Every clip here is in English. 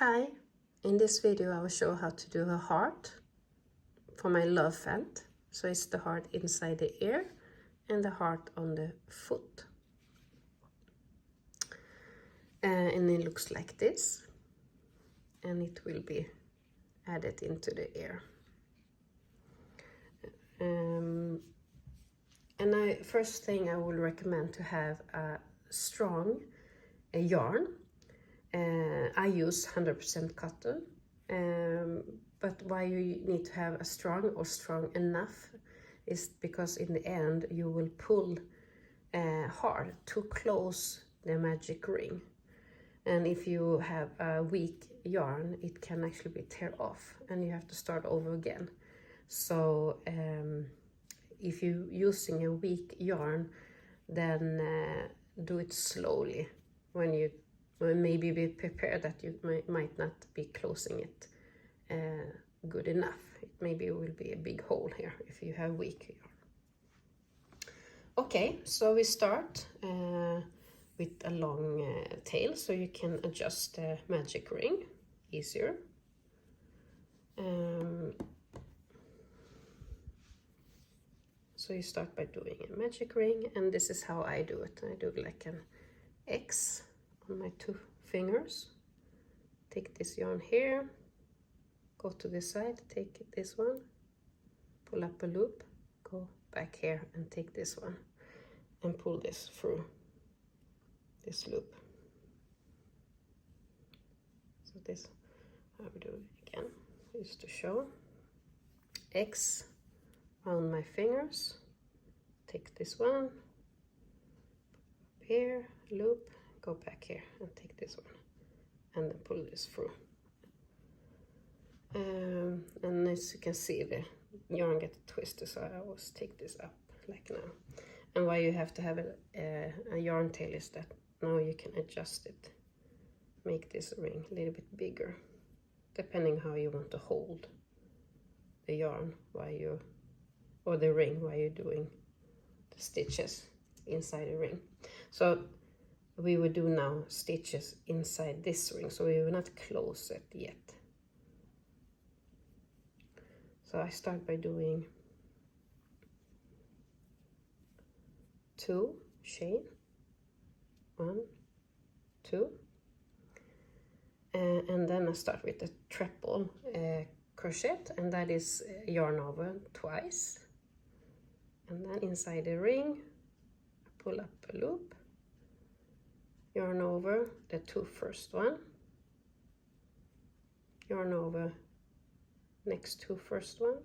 Hi, in this video I will show how to do a heart for my lovephant. So it's the heart inside the ear and the heart on the foot. And it looks like this, and it will be added into the ear. First thing I would recommend to have a strong yarn. I use 100% cotton, but why you need to have a strong or strong enough is because in the end you will pull hard to close the magic ring. And if you have a weak yarn, it can actually be tear off and you have to start over again. So if you're using a weak yarn, then do it slowly. When maybe be prepared that you might not be closing it good enough. It maybe will be a big hole here if you have weak yarn. Okay, so we start with a long tail, so you can adjust the magic ring easier. So you start by doing a magic ring, and this is how I do it. I do like an X on my 2 fingers. Take this yarn here, go to this side, take this one, pull up a loop, go back here and take this one and pull this through this loop. So this, I will do it again, just to show. X around my fingers, take this one, up here, loop, go back here and take this one and then pull this through. And as you can see, the yarn gets twisted, so I always take this up like now. And why you have to have a yarn tail is that now you can adjust it, make this ring a little bit bigger, depending how you want to hold the yarn while you, or the ring while you're doing the stitches inside the ring. So we will do now stitches inside this ring, so we will not close it yet. So I start by doing 2 chain, 1, 2, and then I start with a triple crochet, and that is yarn over twice, and then inside the ring pull up a loop, yarn over the 2 first one, yarn over next 2 first one,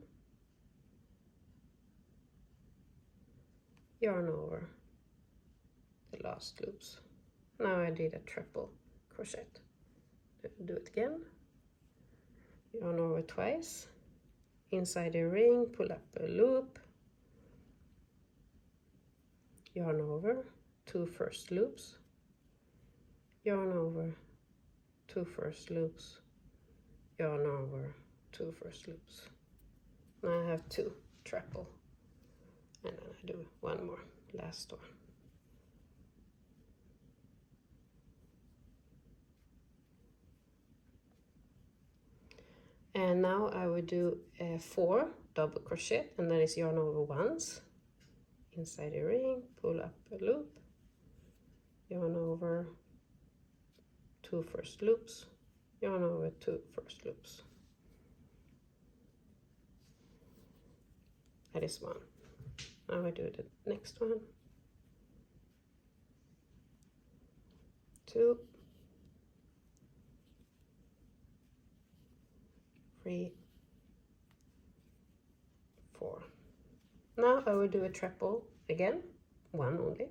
yarn over the last loops. Now I did a triple crochet. Do it again, yarn over twice, inside the ring pull up a loop, yarn over 2 first loops, yarn over 2 first loops, yarn over 2 first loops. Now I have 2 triple, and then I do one more, last one. And now I will do 4 double crochet, and that is yarn over once, inside the ring pull up a loop, yarn over 2 first loops, yarn over 2 first loops. That is 1. Now I do the next one, 2, 3, 4. Now I will do a triple again, 1 only.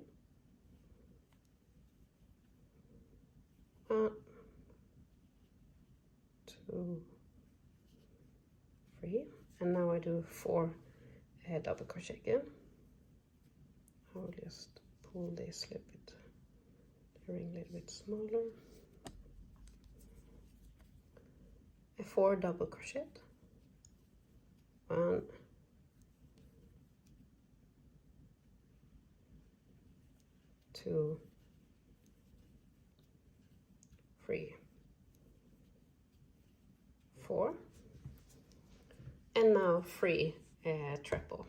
1, 2, 3, and now I do 4 double crochet again. I will just pull this a little bit, the ring a little bit smaller. 4 double crochet, 1, 2, 3, 4, and now 3 treble.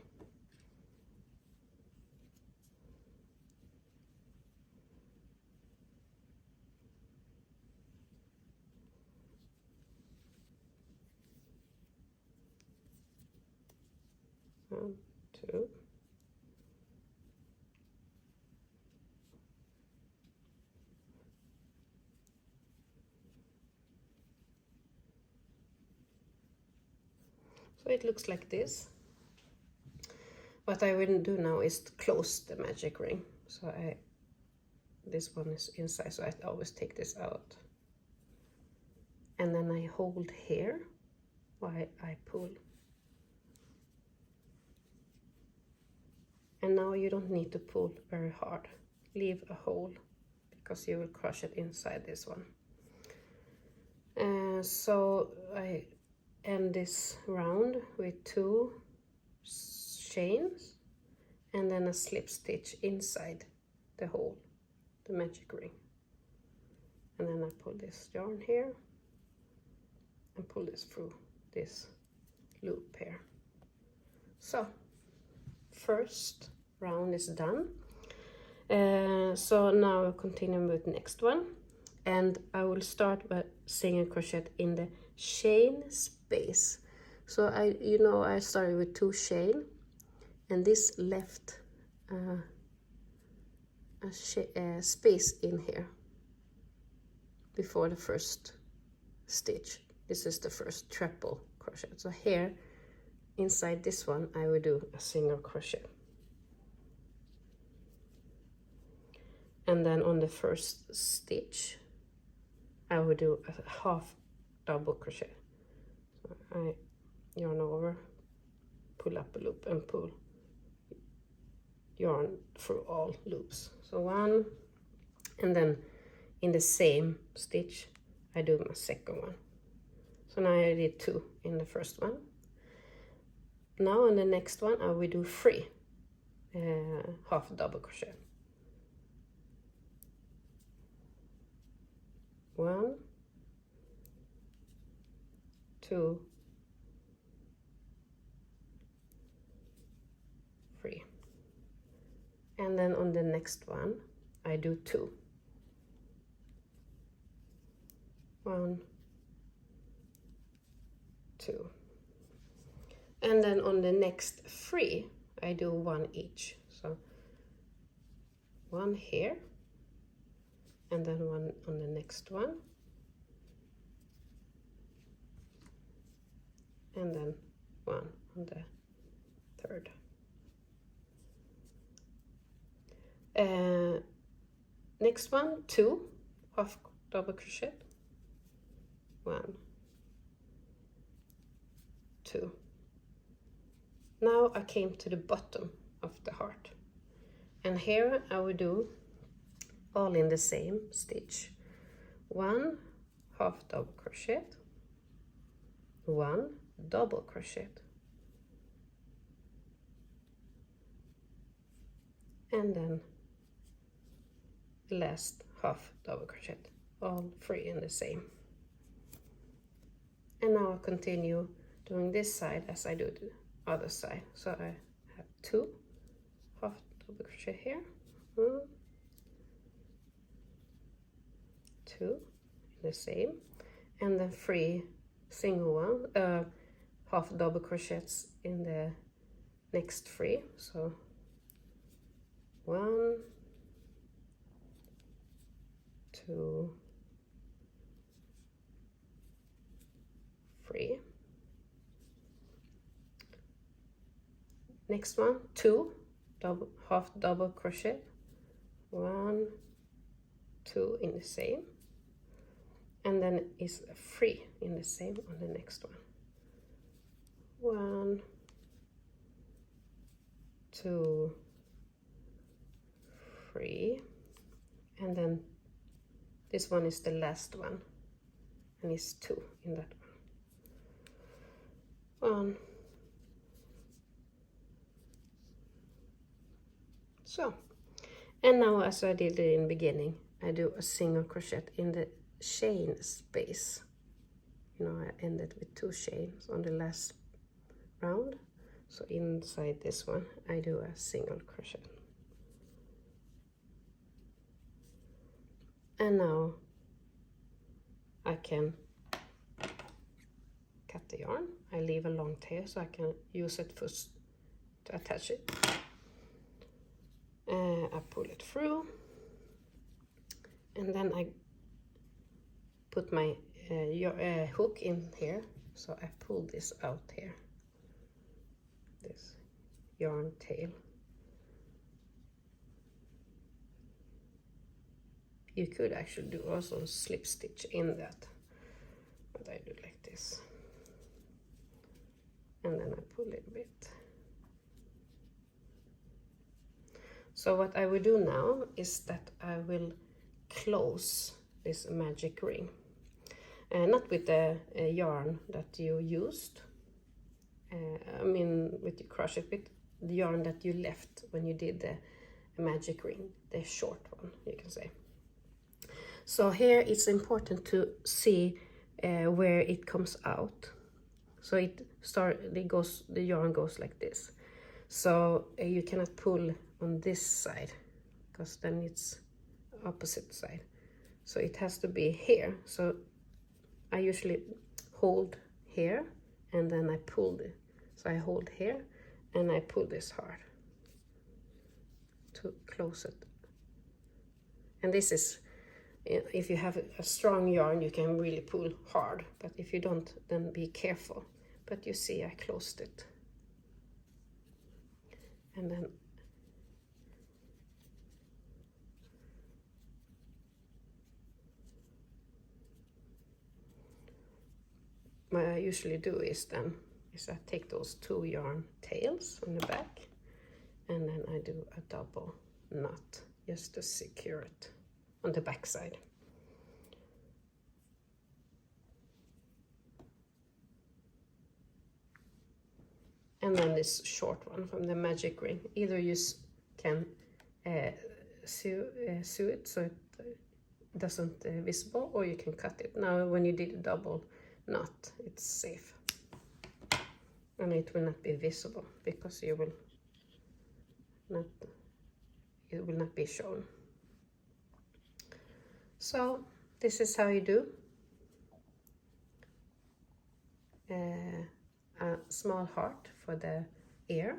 One, 2. So it looks like this. What I will do now is to close the magic ring. So this one is inside, so I always take this out. And then I hold here while I pull. And now you don't need to pull very hard. Leave a hole because you will crush it inside this one. So I end this round with 2 chains and then a slip stitch inside the hole, the magic ring. And then I pull this yarn here and pull this through this loop here. So first round is done. So now I'll continue with the next one, and I will start by single crochet in the chain space. So I started with 2 chain, and this left a space in here before the first stitch. This is the first triple crochet. So here inside this one I will do a single crochet, and then on the first stitch I will do a half double crochet. So I yarn over, pull up a loop and pull yarn through all loops. So 1, and then in the same stitch I do my second one. So now I did 2 in the first one. Now in the next one I will do 3 half double crochet. 1, 2, 3. And then on the next one I do 2. 1, 2. And then on the next 3 I do 1 each. So 1 here, and then 1 on the next one, and then 1 on the third. Next one, 2 half double crochet. 1, 2. Now I came to the bottom of the heart, and here I will do all in the same stitch. 1 half double crochet, 1 double crochet, and then the last half double crochet, all 3 in the same. And now I continue doing this side as I do the other side. So I have 2 half double crochet here, 1, 2 in the same, and then 3 single one half double crochets in the next 3. So 1, 2, 3. Next one, 2 half double crochet, 1, 2 in the same, and then is 3 in the same on the next one. 1, 2, 3, and then this one is the last one, and it's 2 in that one. 1. So, and now as I did in the beginning, I do a single crochet in the chain space you know, I ended with 2 chains on the last round. So inside this one I do a single crochet. And now I can cut the yarn. I leave a long tail so I can use it first to attach it. I pull it through, and then I put my hook in here. So I pull this out here, this yarn tail. You could actually do also slip stitch in that, but I do like this. And then I pull it a bit. So what I will do now is that I will close this magic ring. Not with the yarn that you used, I mean with the crochet bit, the yarn that you left when you did the magic ring, the short one, you can say. So here it's important to see where it comes out. So the yarn goes like this. So you cannot pull on this side, because then it's opposite side. So it has to be here. So I usually hold here and then I pull it. So I hold here and I pull this hard to close it. And this is, if you have a strong yarn, you can really pull hard, but if you don't, then be careful. But you see, I closed it. And then what I usually do is I take those 2 yarn tails on the back, and then I do a double knot just to secure it on the back side. And then this short one from the magic ring, either you can sew it so it doesn't visible, or you can cut it. Now when you did a double knot, it's safe and it will not be visible, because it will not be shown. So this is how you do a small heart for the ear.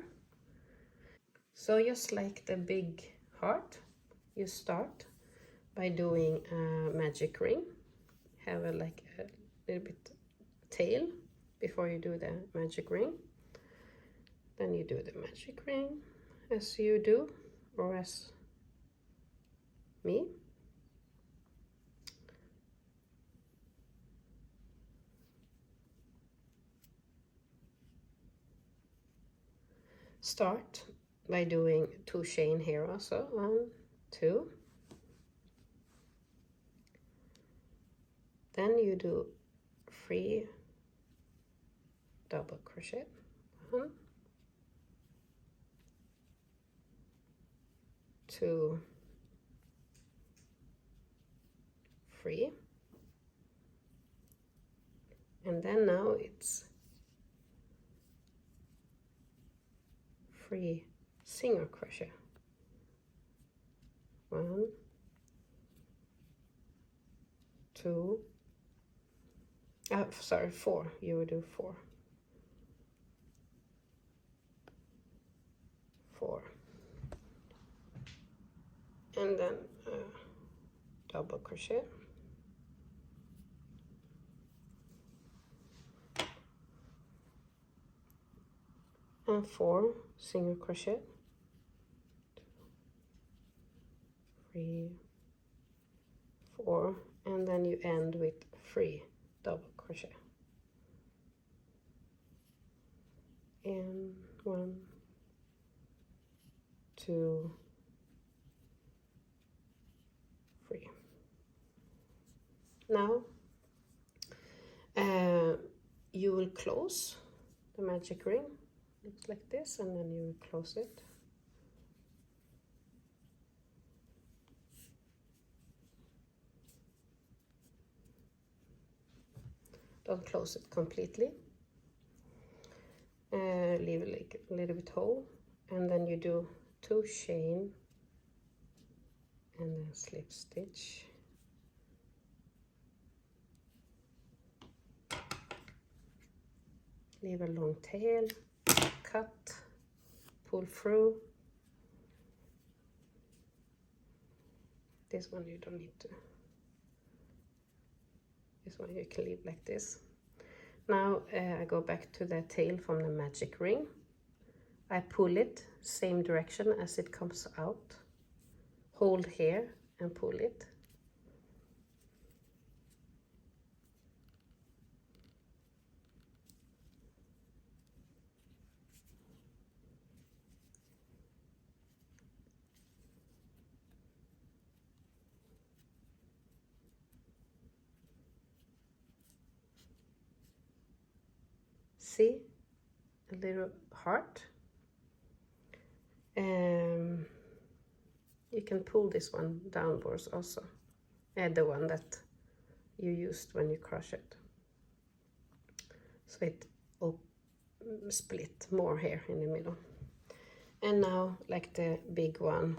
So just like the big heart, you start by doing a magic ring. Have like a little bit tail before you do the magic ring. Then you do the magic ring as you do, or as me. Start by doing 2 chain here also, 1, 2. Then you do 3 double crochet, 1, 2, 3, and then now it's 3 single crochet, 1, 2, 4, you will do 4, 4, and then double crochet, and 4 single crochet, 3, 4, and then you end with 3 double crochet, and 1, 2, 3. Now you will close the magic ring, looks like this, and then you will close it. don't close it completely. Leave like a little bit hole, and then you do 2 chain and then slip stitch. Leave a long tail, cut, pull through. This one you don't need to. This one you can leave like this. Now I go back to the tail from the magic ring. I pull it same direction as it comes out. Hold here and pull it. See? A little heart. You can pull this one downwards also. The one that you used when you crocheted. So it will split more here in the middle. And now, like the big one,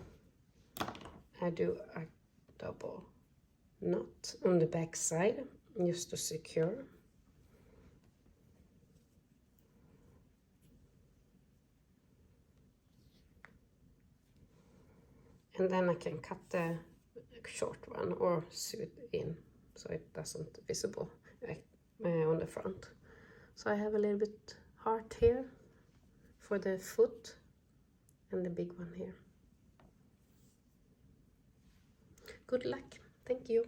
I do a double knot on the back side just to secure. And then I can cut the short one or sew it in so it doesn't visible on the front. So I have a little bit heart here for the foot and the big one here. Good luck. Thank you.